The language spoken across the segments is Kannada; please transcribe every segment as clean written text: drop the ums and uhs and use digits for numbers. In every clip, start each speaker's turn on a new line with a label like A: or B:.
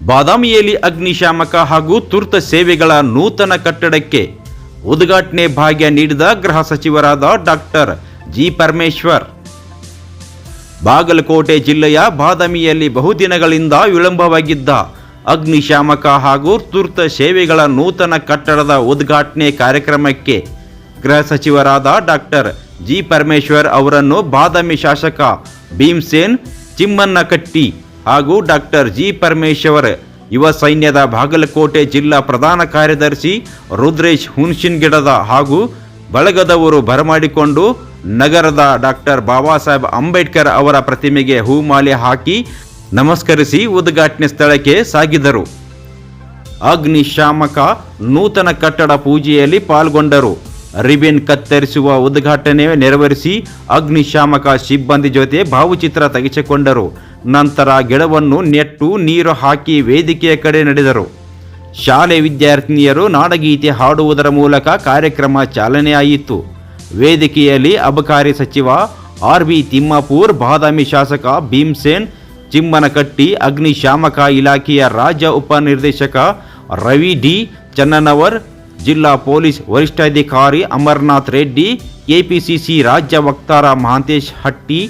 A: ಬಾದಾಮಿಯಲ್ಲಿ ಅಗ್ನಿಶಾಮಕ ಹಾಗೂ ತುರ್ತು ಸೇವೆಗಳ ನೂತನ ಕಟ್ಟಡಕ್ಕೆ ಉದ್ಘಾಟನೆ ಭಾಗ್ಯ ನೀಡಿದ ಗೃಹ ಸಚಿವರಾದ ಡಾಕ್ಟರ್ ಜಿ ಪರಮೇಶ್ವರ್. ಬಾಗಲಕೋಟೆ ಜಿಲ್ಲೆಯ ಬಾದಾಮಿಯಲ್ಲಿ ಬಹುದಿನಗಳಿಂದ ವಿಳಂಬವಾಗಿದ್ದ ಅಗ್ನಿಶಾಮಕ ಹಾಗೂ ತುರ್ತು ಸೇವೆಗಳ ನೂತನ ಕಟ್ಟಡದ ಉದ್ಘಾಟನೆ ಕಾರ್ಯಕ್ರಮಕ್ಕೆ ಗೃಹ ಸಚಿವರಾದ ಡಾಕ್ಟರ್ ಜಿ ಪರಮೇಶ್ವರ್ ಅವರನ್ನು ಬಾದಾಮಿ ಶಾಸಕ ಭೀಮಸೇನ್ ಚಿಮ್ಮನಕಟ್ಟಿ ಹಾಗೂ ಡಾಕ್ಟರ್ ಜಿ ಪರಮೇಶ್ವರ್ ಯುವ ಸೈನ್ಯದ ಬಾಗಲಕೋಟೆ ಜಿಲ್ಲಾ ಪ್ರಧಾನ ಕಾರ್ಯದರ್ಶಿ ರುದ್ರೇಶ್ ಹುಣಸಿನಗಿಡದ ಹಾಗೂ ಬಳಗದವರು ಬರಮಾಡಿಕೊಂಡು ನಗರದ ಡಾಕ್ಟರ್ ಬಾಬಾ ಸಾಹೇಬ್ ಅಂಬೇಡ್ಕರ್ ಅವರ ಪ್ರತಿಮೆಗೆ ಹೂಮಾಲೆ ಹಾಕಿ ನಮಸ್ಕರಿಸಿ ಉದ್ಘಾಟನೆ ಸ್ಥಳಕ್ಕೆ ಸಾಗಿದರು. ಅಗ್ನಿಶಾಮಕ ನೂತನ ಕಟ್ಟಡ ಪೂಜೆಯಲ್ಲಿ ಪಾಲ್ಗೊಂಡರು. ರಿಬನ್ ಕತ್ತರಿಸುವ ಉದ್ಘಾಟನೆ ನೆರವೇರಿಸಿ ಅಗ್ನಿಶಾಮಕ ಸಿಬ್ಬಂದಿ ಜೊತೆ ಭಾವಚಿತ್ರ ತೆಗೆಸಿಕೊಂಡರು. ನಂತರ ಗಿಡವನ್ನು ನೆಟ್ಟು ನೀರು ಹಾಕಿ ವೇದಿಕೆಯ ಕಡೆ ನಡೆದರು. ಶಾಲೆ ವಿದ್ಯಾರ್ಥಿನಿಯರು ನಾಡಗೀತೆ ಹಾಡುವುದರ ಮೂಲಕ ಕಾರ್ಯಕ್ರಮ ಚಾಲನೆಯಾಯಿತು. ವೇದಿಕೆಯಲ್ಲಿ ಅಬಕಾರಿ ಸಚಿವ ಆರ್.ಬಿ. ತಿಮ್ಮಾಪುರ್, ಬಾದಾಮಿ ಶಾಸಕ ಭೀಮಸೇನ್ ಚಿಮ್ಮನಕಟ್ಟಿ, ಅಗ್ನಿಶಾಮಕ ಇಲಾಖೆಯ ರಾಜ್ಯ ಉಪನಿರ್ದೇಶಕ ರವಿ ಡಿ ಚನ್ನನವರ್, ಜಿಲ್ಲಾ ಪೊಲೀಸ್ ವರಿಷ್ಠಾಧಿಕಾರಿ ಅಮರನಾಥ್ ರೆಡ್ಡಿ, ಕೆಪಿಸಿಸಿ ರಾಜ್ಯ ವಕ್ತಾರ ಮಹಾಂತೇಶ್ ಹಟ್ಟಿ,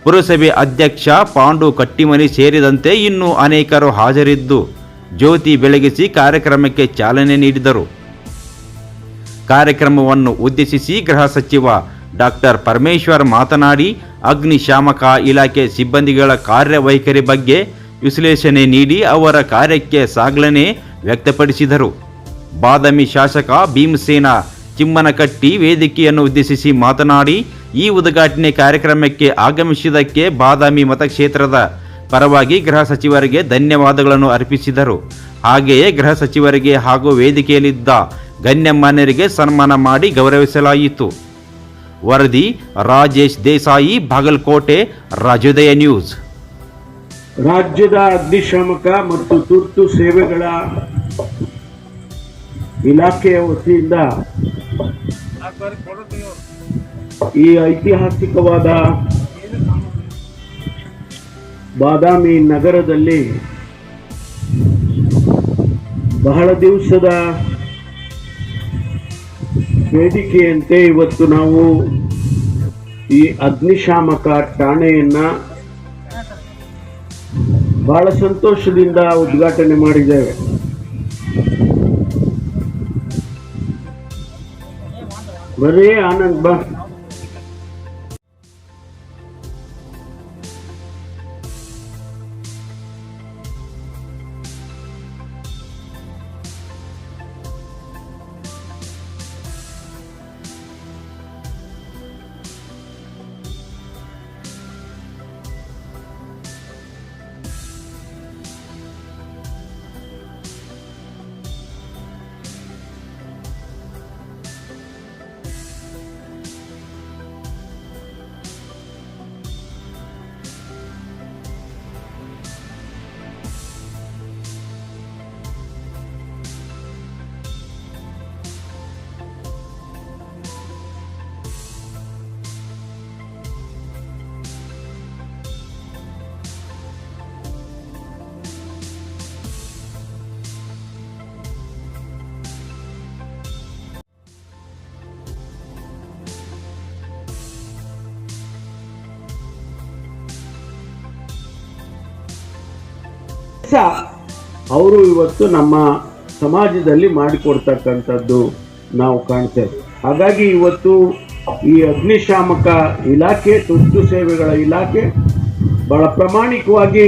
A: ಪುರಸಭೆ ಅಧ್ಯಕ್ಷ ಪಾಂಡು ಕಟ್ಟಿಮನಿ ಸೇರಿದಂತೆ ಇನ್ನೂ ಅನೇಕರು ಹಾಜರಿದ್ದು ಜ್ಯೋತಿ ಬೆಳಗಿಸಿ ಕಾರ್ಯಕ್ರಮಕ್ಕೆ ಚಾಲನೆ ನೀಡಿದರು. ಕಾರ್ಯಕ್ರಮವನ್ನು ಉದ್ದೇಶಿಸಿ ಗೃಹ ಸಚಿವ ಡಾಕ್ಟರ್ ಪರಮೇಶ್ವರ್ ಮಾತನಾಡಿ, ಅಗ್ನಿಶಾಮಕ ಇಲಾಖೆ ಸಿಬ್ಬಂದಿಗಳ ಕಾರ್ಯವೈಖರಿ ಬಗ್ಗೆ ವಿಶ್ಲೇಷಣೆ ನೀಡಿ ಅವರ ಕಾರ್ಯಕ್ಕೆ ಶ್ಲಾಘನೆ ವ್ಯಕ್ತಪಡಿಸಿದರು. ಬಾದಾಮಿ ಶಾಸಕ ಭೀಮಸೇನ ಚಿಮ್ಮನಕಟ್ಟಿ ವೇದಿಕೆಯನ್ನು ಉದ್ದೇಶಿಸಿ ಮಾತನಾಡಿ, ಈ ಉದ್ಘಾಟನೆ ಕಾರ್ಯಕ್ರಮಕ್ಕೆ ಆಗಮಿಸಿದ್ದಕ್ಕೆ ಬಾದಾಮಿ ಮತಕ್ಷೇತ್ರದ ಪರವಾಗಿ ಗೃಹ ಸಚಿವರಿಗೆ ಧನ್ಯವಾದಗಳನ್ನು ಅರ್ಪಿಸಿದರು. ಹಾಗೆಯೇ ಗೃಹ ಸಚಿವರಿಗೆ ಹಾಗೂ ವೇದಿಕೆಯಲ್ಲಿದ್ದ ಗಣ್ಯಮಾನ್ಯರಿಗೆ ಸನ್ಮಾನ ಮಾಡಿ ಗೌರವಿಸಲಾಯಿತು. ವರದಿ ರಾಜೇಶ್ ದೇಸಾಯಿ, ಬಾಗಲಕೋಟೆ, ರಾಜ್ಯೋದಯ ನ್ಯೂಸ್.
B: ರಾಜ್ಯದ ಅಗ್ನಿಶಾಮಕ ಮತ್ತು ತುರ್ತು ಸೇವೆಗಳ ಇಲಾಖೆಯ ವತಿಯಿಂದ ಈ ಐತಿಹಾಸಿಕವಾದ ಬಾದಾಮಿ ನಗರದಲ್ಲಿ ಬಹಳ ದಿವಸದ ವೇದಿಕೆಯಂತೆ ಇವತ್ತು ನಾವು ಈ ಅಗ್ನಿಶಾಮಕ ಠಾಣೆಯನ್ನ ಬಹಳ ಸಂತೋಷದಿಂದ ಉದ್ಘಾಟನೆ ಮಾಡಿದ್ದೇವೆ. ಬರೀ ಆನಂದ್ ಬಾ. ಅವರು ಇವತ್ತು ನಮ್ಮ ಸಮಾಜದಲ್ಲಿ ಮಾಡಿಕೊಡ್ತಕ್ಕಂಥದ್ದು ನಾವು ಕಾಣ್ತೇವೆ. ಹಾಗಾಗಿ ಇವತ್ತು ಈ ಅಗ್ನಿಶಾಮಕ ಇಲಾಖೆ, ತುರ್ತು ಸೇವೆಗಳ ಇಲಾಖೆ ಬಹಳ ಪ್ರಾಮಾಣಿಕವಾಗಿ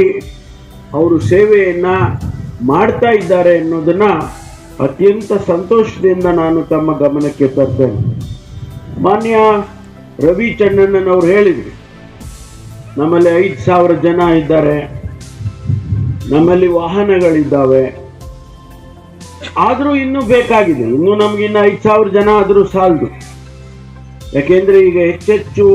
B: ಅವರು ಸೇವೆಯನ್ನು ಮಾಡ್ತಾ ಇದ್ದಾರೆ ಅನ್ನೋದನ್ನ ಅತ್ಯಂತ ಸಂತೋಷದಿಂದ ನಾನು ತಮ್ಮ ಗಮನಕ್ಕೆ ತರ್ತೇನೆ. ಮಾನ್ಯ ರವಿ ಚನ್ನಣ್ಣನವರು ಹೇಳಿದರು, ನಮ್ಮಲ್ಲಿ 5,000 ಜನ ಇದ್ದಾರೆ, ನಮ್ಮಲ್ಲಿ ವಾಹನಗಳಿದ್ದಾವೆ, ಆದರೂ ಇನ್ನೂ ಬೇಕಾಗಿದೆ. ಇನ್ನೂ ನಮಗಿನ್ನ 5,000 ಜನ ಆದರೂ ಸಾಲದು. ಯಾಕೆಂದ್ರೆ ಈಗ ಹೆಚ್ಚೆಚ್ಚು